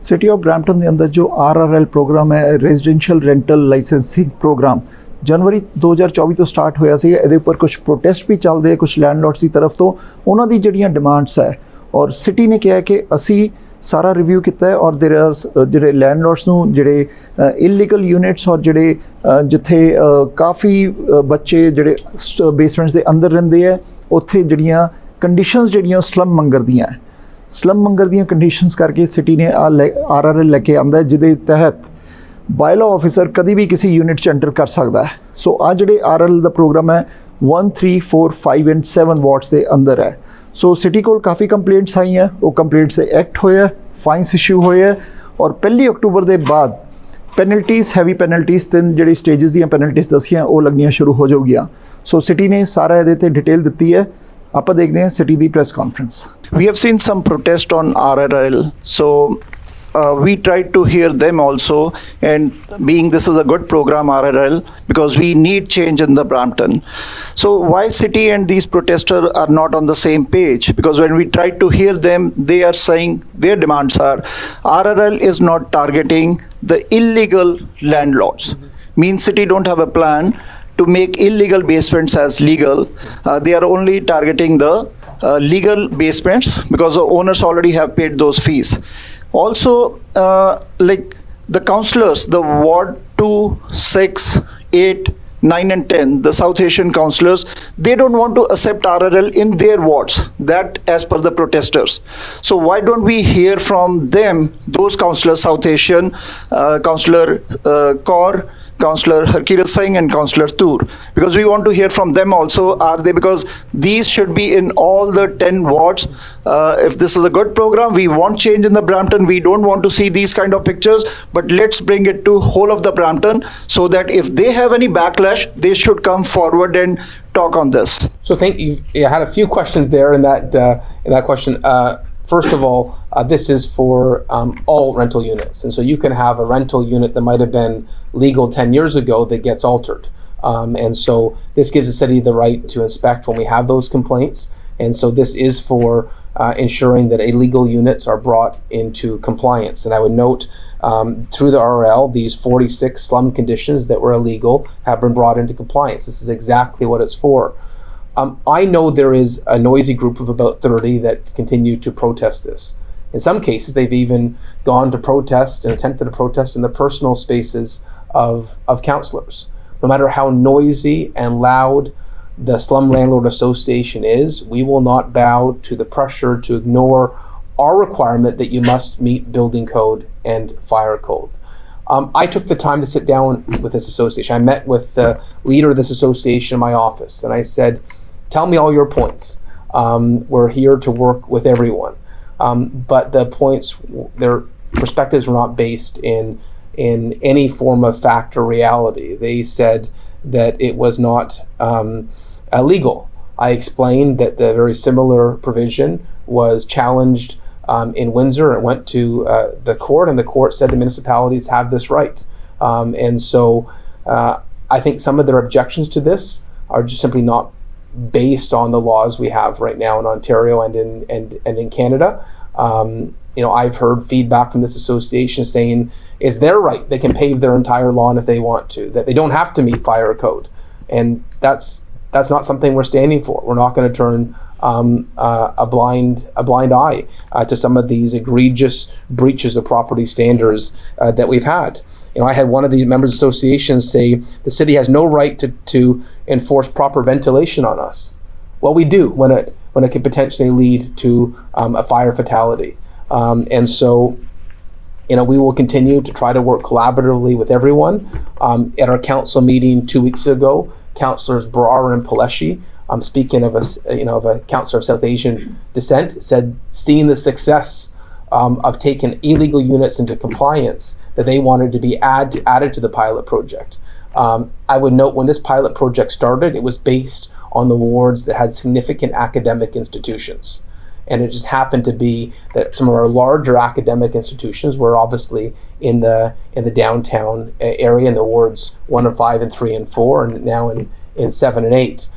City of Brampton के अंदर जो RRL प्रोग्राम है, रेजिडेंशियल रेंटल लाइसेंसिंग प्रोग्राम, जनवरी 2024 तो स्टार्ट होया सी। ਇਹਦੇ ਉੱਪਰ कुछ प्रोटेस्ट भी ਚੱਲਦੇ ਆ कुछ लैंडलॉर्ड्स की तरफ तो ਉਹਨਾਂ ਦੀ ਜਿਹੜੀਆਂ डिमांड्स है और सिटी ने कहा कि ਅਸੀਂ सारा रिव्यू किया है और देर आर ਜਿਹੜੇ लैंडलॉर्ड्स ਨੂੰ ਜਿਹੜੇ इलीगल यूनिट्स और ਜਿਹੜੇ ਜਿੱਥੇ ਕਾफ़ी ਬੱਚੇ ਜਿਹੜੇ बेसमेंट्स ਦੇ अंदर ਰਹਿੰਦੇ ਆ ਉੱਥੇ ਜਿਹੜੀਆਂ कंडीशनस ਜਿਹੜੀਆਂ स्लम मंगर ਦੀਆਂ स्लम मंगर ਦੀਆਂ कंडीशनस करके सिटी ने RRL लेके आंदा जिहदे तहत बायलॉ ऑफिसर कभी भी किसी यूनिट च एंटर कर सकता है। सो आ जिहड़े RRL का प्रोग्राम है 1, 3, 4, 5 एंड 7 वार्ड्स के अंदर है। सो सिटी को काफ़ी कंप्लेंट्स आई हैं, वो कंप्लेंट से एक्ट होया, फाइनस इशू होए और 1 अक्टूबर के बाद पेनल्टीज़ हैवी पेनल्टीज़ 3 जिहड़ी स्टेजेस दी पेनल्टीज़ दसियां वो लगनियां शुरू हो जाऊगियां। सो सिटी ने सारा ये डिटेल दी है। आप देखते हैं city the press conference. We have seen some protest on RRL, so we tried to hear them also, and being this is a good program RRL, because we need change in the Brampton. So why city and these protesters are not on the same page? Because when we tried to hear them, they are saying their demands are RRL is not targeting the illegal landlords. Means city don't have a plan to make illegal basements as legal. They are only targeting the legal basements because the owners already have paid those fees. Also, like the councillors, the Ward 2, 6, 8, 9 and 10, the South Asian councillors, they don't want to accept RRL in their wards, that as per the protesters. So why don't we hear from them, those councillors, South Asian, Councillor Kaur, Councillor Harkirat Singh and Councillor Toor, because we want to hear from them also. Are they, because these should be in all the 10 wards. If this is a good program, we want change in the Brampton. We don't want to see these kind of pictures, but let's bring it to whole of the Brampton so that if they have any backlash, they should come forward and talk on this. So thank you. I had a few questions there in that question. First of all, this is for all rental units. And so you can have a rental unit that might have been legal 10 years ago that gets altered. And so this gives the city the right to inspect when we have those complaints. And so this is for ensuring that illegal units are brought into compliance. And I would note through the RRL, these 46 slum conditions that were illegal have been brought into compliance. This is exactly what it's for. I know there is a noisy group of about 30 that continue to protest this. In some cases, they've even gone to protest and attempted to protest in the personal spaces of councillors. No matter how noisy and loud the Slum Landlord Association is, we will not bow to the pressure to ignore our requirement that you must meet building code and fire code. I took the time to sit down with this association. I met with the leader of this association in my office, and I said, tell me all your points. We're here to work with everyone. But the points, their perspectives were not based in any form of fact or reality. They said that it was not illegal. I explained that the very similar provision was challenged in Windsor and went to the court, and the court said the municipalities have this right. And so I think some of their objections to this are just simply not based on the laws we have right now in Ontario and in Canada. I've heard feedback from this association saying it's their right. They can pave their entire lawn if they want to, that they don't have to meet fire code. And that's not something we're standing for. We're not going to turn a blind eye to some of these egregious breaches of property standards that we've had. I had one of these members associations say the city has no right to enforce proper ventilation on us. Well, we do when it could potentially lead to a fire fatality. And so, we will continue to try to work collaboratively with everyone. At our council meeting 2 weeks ago, Councillors Brar and Paleshi, speaking of a councillor of South Asian descent, said seeing the success of taking illegal units into compliance, that they wanted to be added to the pilot project. I would note when this pilot project started, it was based on the wards that had significant academic institutions. And it just happened to be that some of our larger academic institutions were obviously in the downtown area, in the wards 1 and 5 and 3 and 4, and now in 7 and 8.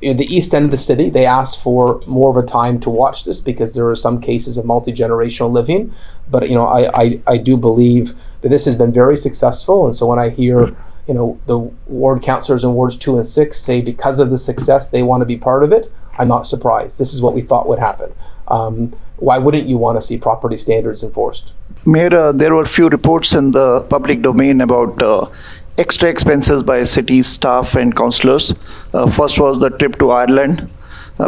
the east end of the city, they asked for more of a time to watch this because there are some cases of multi-generational living. But I do believe that this has been very successful, and so when I hear the ward councillors in wards 2 and 6 say because of the success they want to be part of it, I'm not surprised. This is what we thought would happen. Why wouldn't you want to see property standards enforced? Mayor, there were few reports in the public domain about extra expenses by city staff and councillors. First was the trip to Ireland.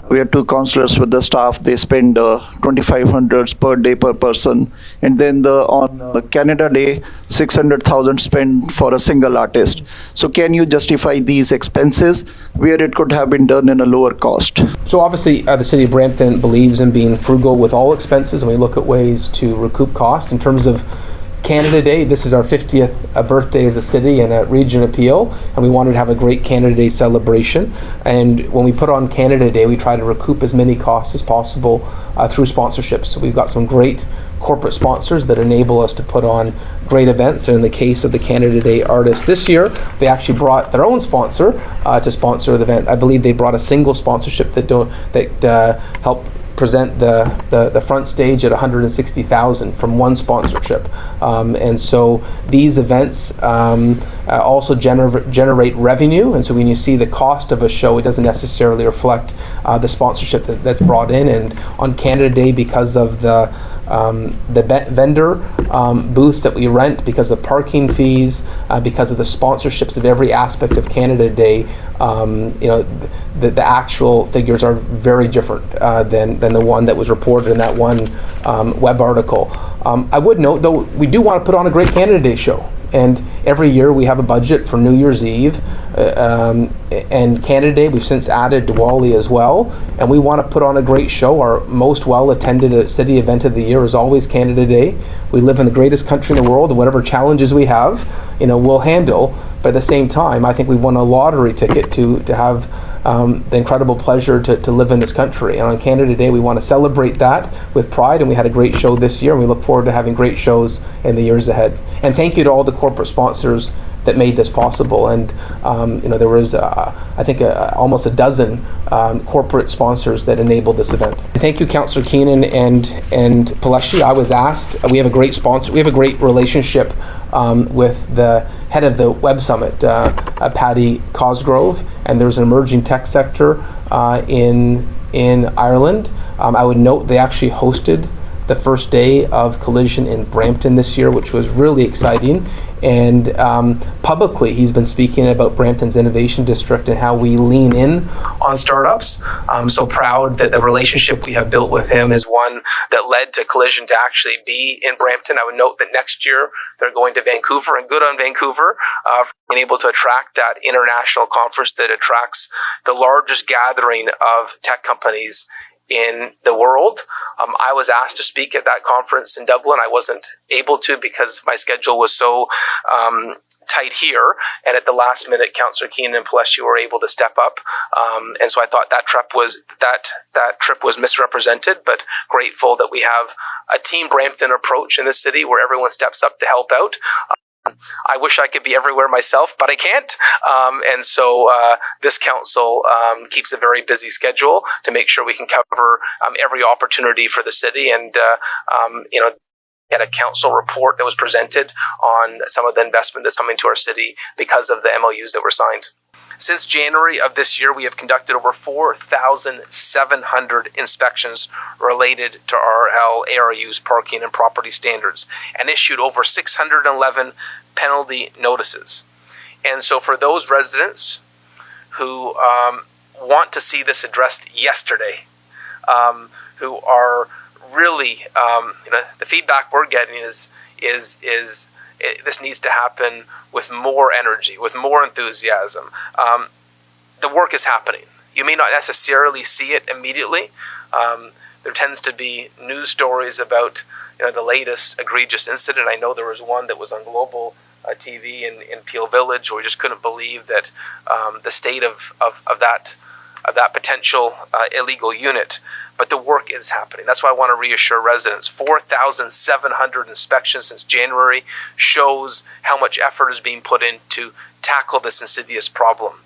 We had 2 councillors with the staff. They spend 2,500 per day per person. And then on Canada Day, 600,000 spent for a single artist. So can you justify these expenses where it could have been done in a lower cost? So obviously the city of Brampton believes in being frugal with all expenses, and we look at ways to recoup cost. In terms of Canada Day, this is our 50th birthday as a city and a region appeal, and we wanted to have a great Canada Day celebration. And when we put on Canada Day, we try to recoup as many costs as possible through sponsorships. So we've got some great corporate sponsors that enable us to put on great events. And in the case of the Canada Day artists this year, they actually brought their own sponsor to sponsor the event. I believe they brought a single sponsorship that helped present the front stage at 160,000 from one sponsorship, and so these events also generate revenue. And so when you see the cost of a show, it doesn't necessarily reflect the sponsorship that's brought in. And on Canada Day, because of the vendor booths that we rent, because of parking fees, because of the sponsorships of every aspect of Canada Day, the actual figures are very different than the one that was reported in that one web article. I would note, though, we do want to put on a great Canada Day show. And every year we have a budget for New Year's Eve and Canada Day. We've since added Diwali as well. And we want to put on a great show. Our most well-attended city event of the year is always Canada Day. We live in the greatest country in the world, and whatever challenges we have, we'll handle. But at the same time, I think we've won a lottery ticket to have the incredible pleasure to live in this country. And on Canada Day, we want to celebrate that with pride, and we had a great show this year, and we look forward to having great shows in the years ahead. And thank you to all the corporate sponsors that made this possible. And there was, I think, almost a dozen corporate sponsors that enabled this event. And thank you, Councillor Keenan and Peleshi. I was asked, we have a great sponsor, we have a great relationship with the head of the Web Summit, Paddy Cosgrove, and there's an emerging tech sector in Ireland. I would note they actually hosted the first day of Collision in Brampton this year, which was really exciting. And publicly, he's been speaking about Brampton's Innovation District and how we lean in on startups. I'm so proud that the relationship we have built with him is one that led to Collision to actually be in Brampton. I would note that next year they're going to Vancouver, and good on Vancouver for being able to attract that international conference that attracts the largest gathering of tech companies in the world. I was asked to speak at that conference in Dublin. I wasn't able to because my schedule was so tight here, and at the last minute, Councillor Keenan and Peleshi were able to step up, and so I thought that trip was misrepresented, but grateful that we have a Team Brampton approach in the city where everyone steps up to help out. I wish I could be everywhere myself, but I can't. And so this council keeps a very busy schedule to make sure we can cover every opportunity for the city. And, had a council report that was presented on some of the investment that's coming to our city because of the MOUs that were signed. Since January of this year, we have conducted over 4,700 inspections related to RRL, ARU's parking and property standards, and issued over 611 penalty notices. And so for those residents who want to see this addressed yesterday, who are really, the feedback we're getting is this needs to happen with more energy, with more enthusiasm. The work is happening. You may not necessarily see it immediately. There tends to be news stories about the latest egregious incident. I know there was one that was on global TV in Peel Village where we just couldn't believe that the state of that potential illegal unit. But the work is happening. That's why I want to reassure residents. 4,700 inspections since January shows how much effort is being put in to tackle this insidious problem.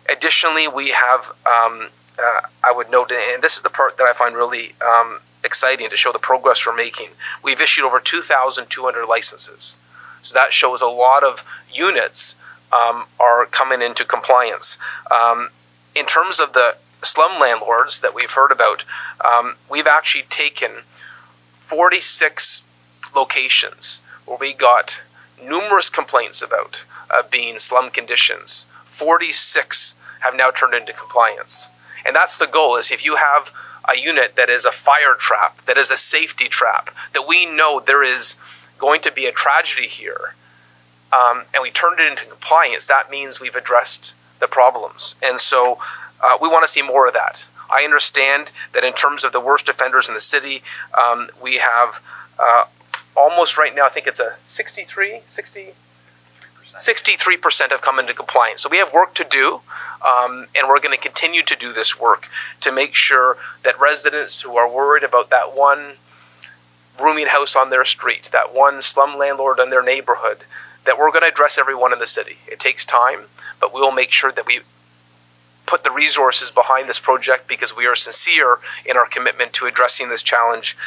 Additionally, we have, I would note, and this is the part that I find really exciting to show the progress we're making. We've issued over 2,200 licenses. So that shows a lot of units are coming into compliance. In terms of the slum landlords that we've heard about, we've actually taken 46 locations where we got numerous complaints about being slum conditions. 46 have now turned into compliance. And that's the goal, is if you have a unit that is a fire trap, that is a safety trap, that we know there is going to be a tragedy here, and we turned it into compliance, that means we've addressed the problems. And so we want to see more of that. I understand that in terms of the worst offenders in the city, we have almost right now, I think it's a 63% have come into compliance. So we have work to do, and we're going to continue to do this work to make sure that residents who are worried about that one rooming house on their street, that one slum landlord in their neighborhood, that we're going to address everyone in the city. It takes time, but we will make sure that we put the resources behind this project because we are sincere in our commitment to addressing this challenge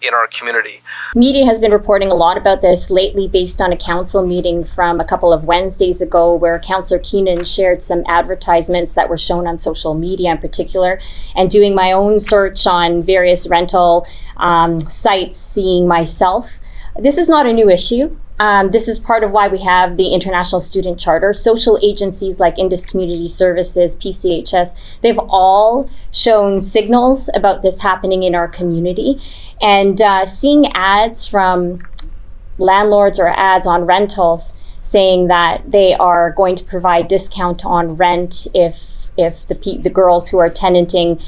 in our community. Media has been reporting a lot about this lately based on a council meeting from a couple of Wednesdays ago where Councillor Keenan shared some advertisements that were shown on social media in particular, and doing my own search on various rental sites, seeing myself. This is not a new issue. This is part of why we have the International Student Charter. Social agencies like Indus Community Services, PCHS, they've all shown signals about this happening in our community. And seeing ads from landlords or ads on rentals saying that they are going to provide discount on rent if the girls who are tenanting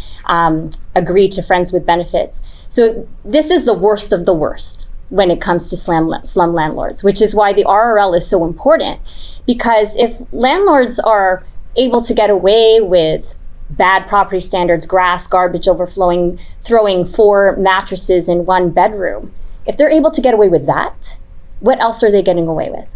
agree to friends with benefits. So this is the worst of the worst when it comes to slum landlords, which is why the RRL is so important. Because if landlords are able to get away with bad property standards, grass, garbage overflowing, throwing 4 mattresses in one bedroom, if they're able to get away with that, what else are they getting away with?